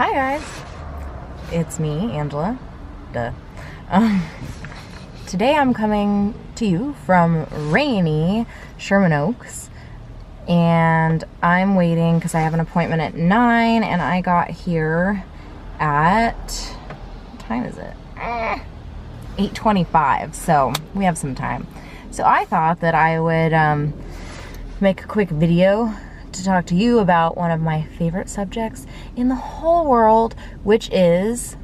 Hi guys, it's me, Angela. Duh. Today I'm coming to you from rainy Sherman Oaks, and I'm waiting because I have an appointment at 9, and I got here at, what time is it? 8:25, so we have some time. So I thought that I would make a quick video to talk to you about one of my favorite subjects in the whole world, which is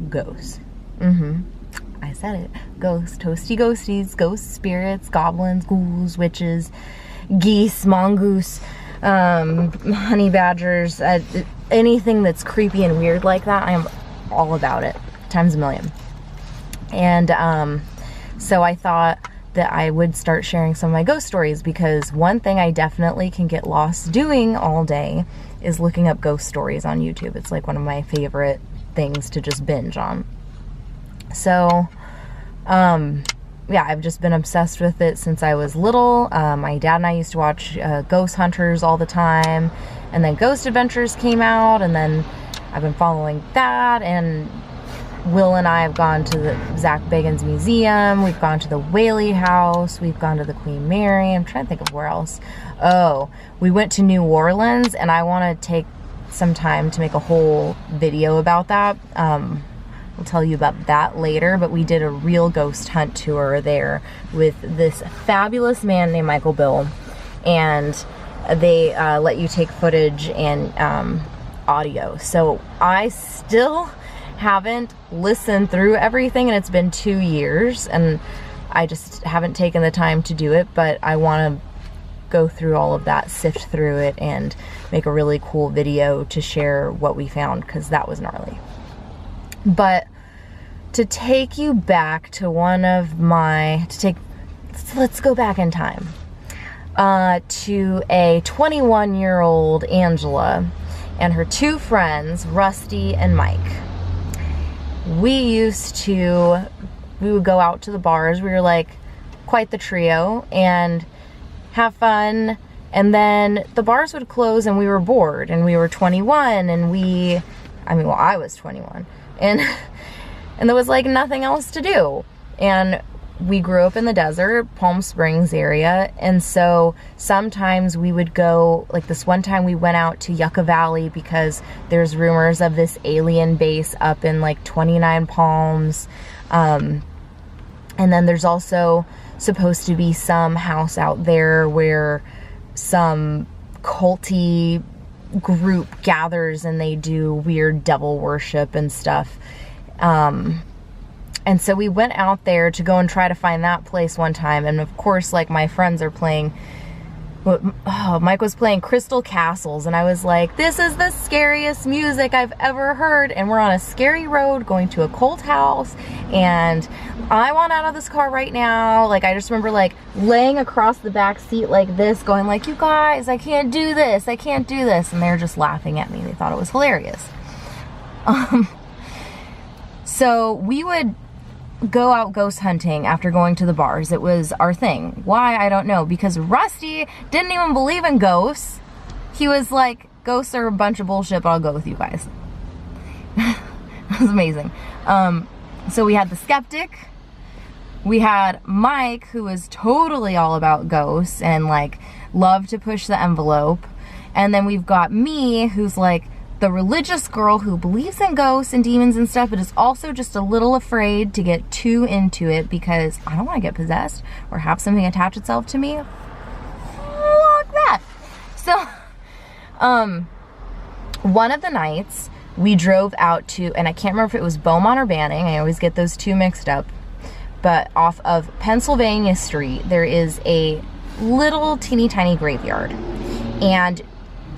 ghosts. I said it. Ghosts, toasty ghosties, ghost spirits, goblins, ghouls, witches, geese, mongoose, honey badgers, anything that's creepy and weird like that. I am all about it, times a million. And so I thought that I would start sharing some of my ghost stories, because one thing I definitely can get lost doing all day is looking up ghost stories on YouTube. It's like one of my favorite things to just binge on. So, yeah, I've just been obsessed with it since I was little. My dad and I used to watch Ghost Hunters all the time, and then Ghost Adventures came out, and then I've been following that, and Will and I have gone to the Zach Bagans Museum, we've gone to the Whaley House, we've gone to the Queen Mary. I'm trying to think of where else. Oh, we went to New Orleans, and I want to take some time to make a whole video about that. I'll tell you about that later, but we did a real ghost hunt tour there with this fabulous man named Michael Bill, and they let you take footage and audio. So I still haven't listened through everything, and it's been 2 years, and I just haven't taken the time to do it, but I want to go through all of that, sift through it, and make a really cool video to share what we found, because that was gnarly. But to take you back to let's go back in time to a 21-year-old Angela and her two friends, Rusty and Mike. We would go out to the bars. We were like quite the trio and have fun. And then the bars would close and we were bored, and we were 21, and I was 21, and there was like nothing else to do. And we grew up in the desert, Palm Springs area, and so sometimes we would go, like this one time we went out to Yucca Valley because there's rumors of this alien base up in like 29 Palms. And then there's also supposed to be some house out there where some culty group gathers and they do weird devil worship and stuff. And so we went out there to go and try to find that place one time. And of course, like, my friends are playing, Mike was playing Crystal Castles. And I was like, this is the scariest music I've ever heard. And we're on a scary road going to a cult house. And I want out of this car right now. Like, I just remember like laying across the back seat like this, going like, you guys, I can't do this. I can't do this. And they're just laughing at me. They thought it was hilarious. So we would go out ghost hunting after going to the bars. It was our thing. Why? I don't know. Because Rusty didn't even believe in ghosts. He was like, ghosts are a bunch of bullshit, but I'll go with you guys. It was amazing. So we had the skeptic. We had Mike, who was totally all about ghosts and like loved to push the envelope. And then we've got me, who's like the religious girl who believes in ghosts and demons and stuff, but is also just a little afraid to get too into it because I don't want to get possessed or have something attach itself to me. Fuck that. So, one of the nights we drove out to, and I can't remember if it was Beaumont or Banning, I always get those two mixed up, but off of Pennsylvania Street, there is a little teeny tiny graveyard. And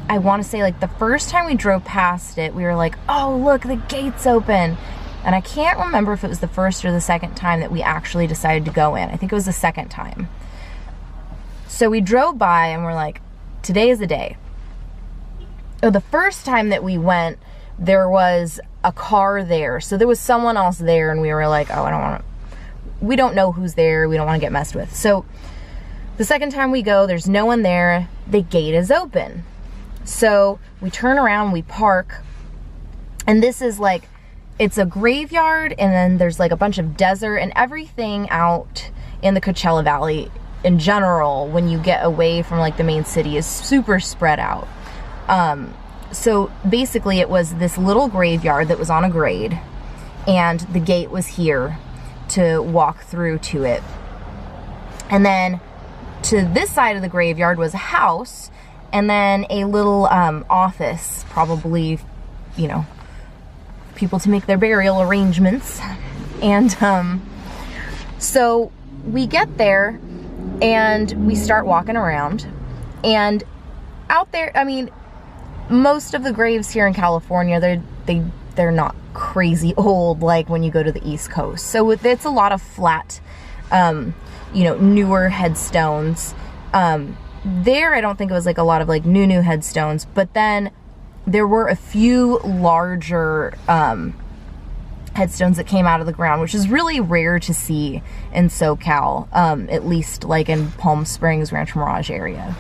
I want to say, like, the first time we drove past it, we were like, oh, look, the gate's open. And I can't remember if it was the first or the second time that we actually decided to go in. I think it was the second time. So we drove by and we're like, today is the day. Oh, the first time that we went, there was a car there. So there was someone else there, and we were like, oh, we don't know who's there. We don't want to get messed with. So the second time we go, there's no one there. The gate is open. So we turn around, we park And this is like, it's a graveyard, and then there's like a bunch of desert, and everything out in the Coachella Valley in general, when you get away from like the main city, is super spread out. So basically it was this little graveyard that was on a grade, and the gate was here to walk through to it. And then to this side of the graveyard was a house, and then a little office, probably, you know, people to make their burial arrangements. And so we get there and we start walking around, and out there, I mean, most of the graves here in California, they're not crazy old like when you go to the East Coast. So it's a lot of flat, you know, newer headstones. There, I don't think it was like a lot of like new headstones, but then there were a few larger headstones that came out of the ground, which is really rare to see in SoCal, at least like in Palm Springs, Rancho Mirage area.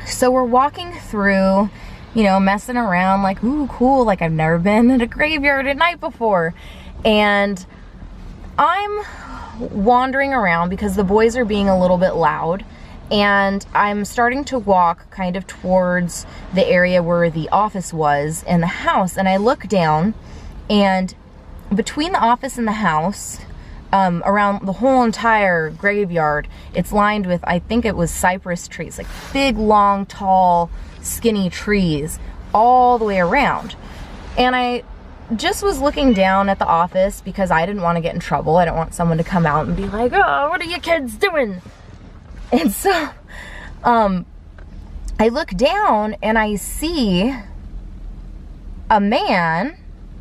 So we're walking through, you know, messing around, like, ooh, cool, like I've never been at a graveyard at night before. And I'm wandering around because the boys are being a little bit loud, and I'm starting to walk kind of towards the area where the office was and the house, and I look down, and between the office and the house, around the whole entire graveyard, it's lined with, I think it was cypress trees, like big, long, tall, skinny trees all the way around. And I just was looking down at the office because I didn't want to get in trouble. I don't want someone to come out and be like, oh, what are you kids doing? And so I look down and I see a man,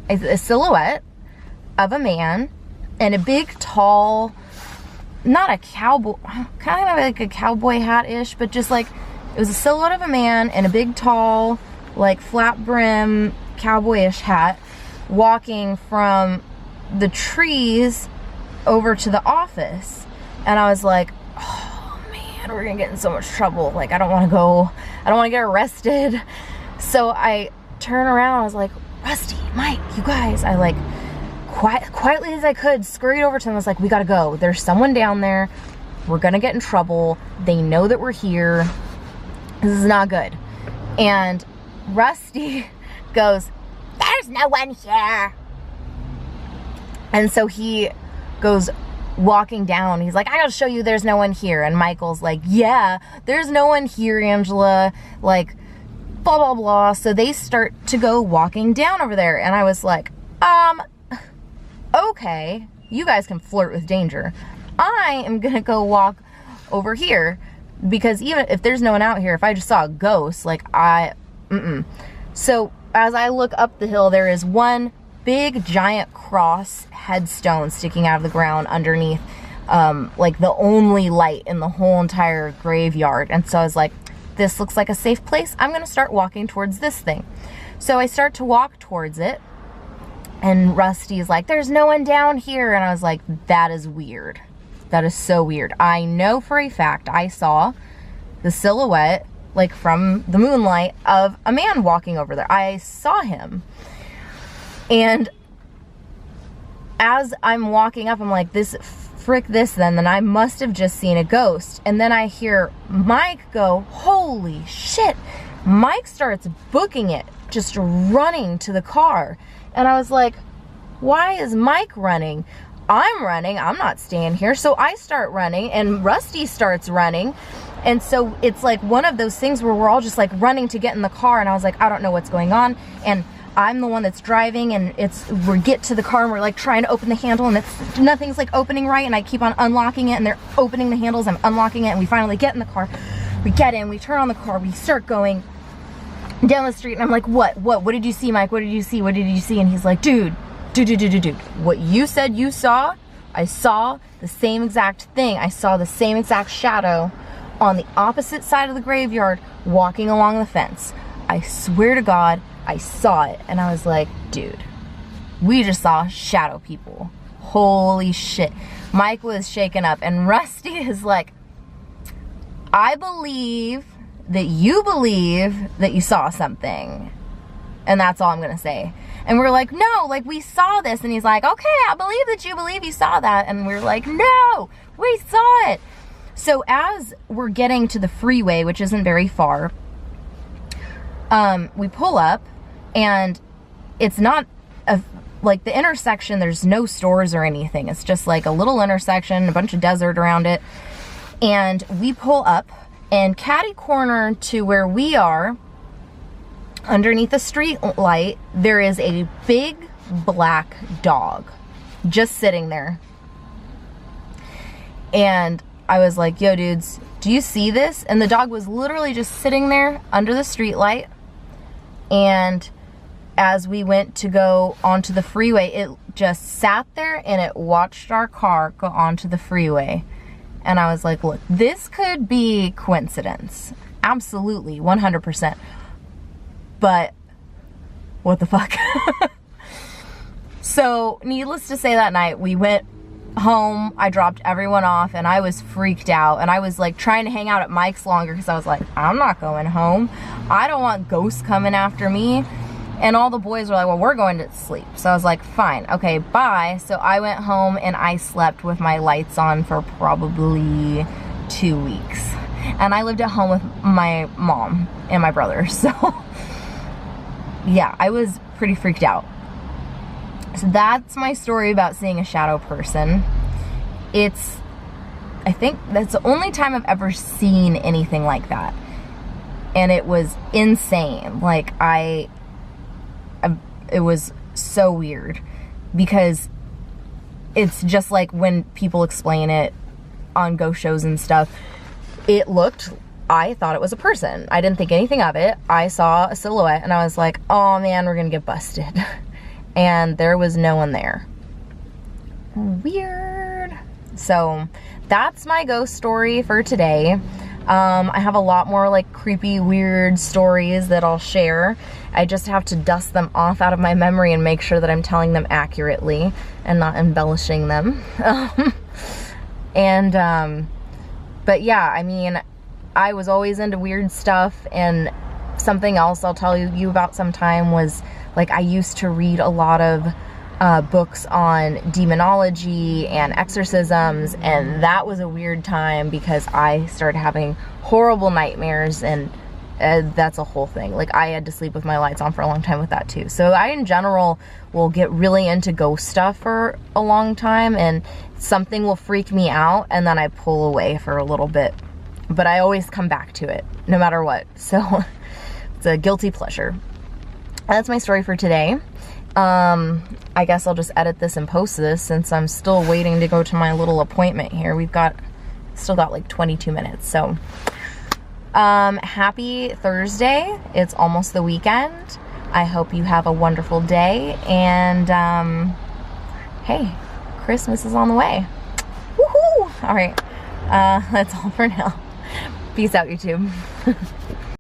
a silhouette of a man, and a big, tall, not a cowboy, kind of like a cowboy hat-ish, but just like, it was a silhouette of a man in a big, tall, like flat brim, cowboyish hat, walking from the trees over to the office. And I was like, oh man, we're gonna get in so much trouble. Like, I don't want to get arrested. So I turn around, I was like, Rusty, Mike, you guys, I like, quietly as I could, scurried over to them. I was like, we gotta go. There's someone down there. We're gonna get in trouble. They know that we're here. This is not good. And Rusty goes, there's no one here. And so he goes walking down. He's like, I gotta show you there's no one here. And Michael's like, yeah, there's no one here, Angela. Like, blah, blah, blah. So they start to go walking down over there. And I was like, okay, you guys can flirt with danger. I am gonna go walk over here, because even if there's no one out here, if I just saw a ghost, like So as I look up the hill, there is one big giant cross headstone sticking out of the ground underneath, like the only light in the whole entire graveyard. And so I was like, this looks like a safe place. I'm gonna start walking towards this thing. So I start to walk towards it, and Rusty's like, there's no one down here. And I was like, that is weird. That is so weird. I know for a fact I saw the silhouette, like from the moonlight, of a man walking over there. I saw him. And as I'm walking up, I'm like, frick this then I must have just seen a ghost. And then I hear Mike go, holy shit. Mike starts booking it, just running to the car. And I was like, why is Mike running? I'm running, I'm not staying here. So I start running, and Rusty starts running. And so it's like one of those things where we're all just like running to get in the car. And I was like, I don't know what's going on. And I'm the one that's driving, and we get to the car and we're like trying to open the handle, and nothing's like opening right. And I keep on unlocking it, and they're opening the handles, I'm unlocking it, and we finally get in the car. We get in, we turn on the car, we start going down the street, and I'm like, what did you see, Mike? What did you see? What did you see? And he's like, dude, what you said you saw, I saw the same exact thing. I saw the same exact shadow on the opposite side of the graveyard walking along the fence. I swear to God, I saw it. And I was like, dude, we just saw shadow people. Holy shit. Mike was shaken up, and Rusty is like, I believe that you saw something. And that's all I'm gonna say. And we're like, no, like we saw this. And he's like, okay, I believe that you believe you saw that. And we're like, no, we saw it. So as we're getting to the freeway, which isn't very far, we pull up, and it's not like the intersection, there's no stores or anything. It's just like a little intersection, a bunch of desert around it. And we pull up, and catty corner to where we are, underneath the street light, there is a big black dog just sitting there. And I was like, yo dudes, do you see this? And the dog was literally just sitting there under the street light. And as we went to go onto the freeway, it just sat there and it watched our car go onto the freeway. And I was like, look, this could be coincidence. Absolutely, 100%. But what the fuck? So needless to say, that night we went home. I dropped everyone off, and I was freaked out, and I was like trying to hang out at Mike's longer because I was like, I'm not going home. I don't want ghosts coming after me. And all the boys were like, well, we're going to sleep. So I was like, fine, okay, bye. So I went home and I slept with my lights on for probably 2 weeks. And I lived at home with my mom and my brother. So yeah, I was pretty freaked out. So that's my story about seeing a shadow person. I think that's the only time I've ever seen anything like that. And it was insane. Like it was so weird, because it's just like when people explain it on ghost shows and stuff, I thought it was a person. I didn't think anything of it. I saw a silhouette and I was like, oh man, we're gonna get busted. And there was no one there. Weird. So that's my ghost story for today. I have a lot more like creepy, weird stories that I'll share. I just have to dust them off out of my memory and make sure that I'm telling them accurately and not embellishing them. But yeah, I mean, I was always into weird stuff, and something else I'll tell you about sometime was, like, I used to read a lot of books on demonology and exorcisms, and that was a weird time because I started having horrible nightmares, and that's a whole thing. Like, I had to sleep with my lights on for a long time with that too. So I in general will get really into ghost stuff for a long time, and something will freak me out and then I pull away for a little bit, but I always come back to it no matter what. So it's a guilty pleasure. That's my story for today. I guess I'll just edit this and post this since I'm still waiting to go to my little appointment here. Still got like 22 minutes. So, happy Thursday. It's almost the weekend. I hope you have a wonderful day, and, hey, Christmas is on the way. Woohoo! All right. That's all for now. Peace out, YouTube.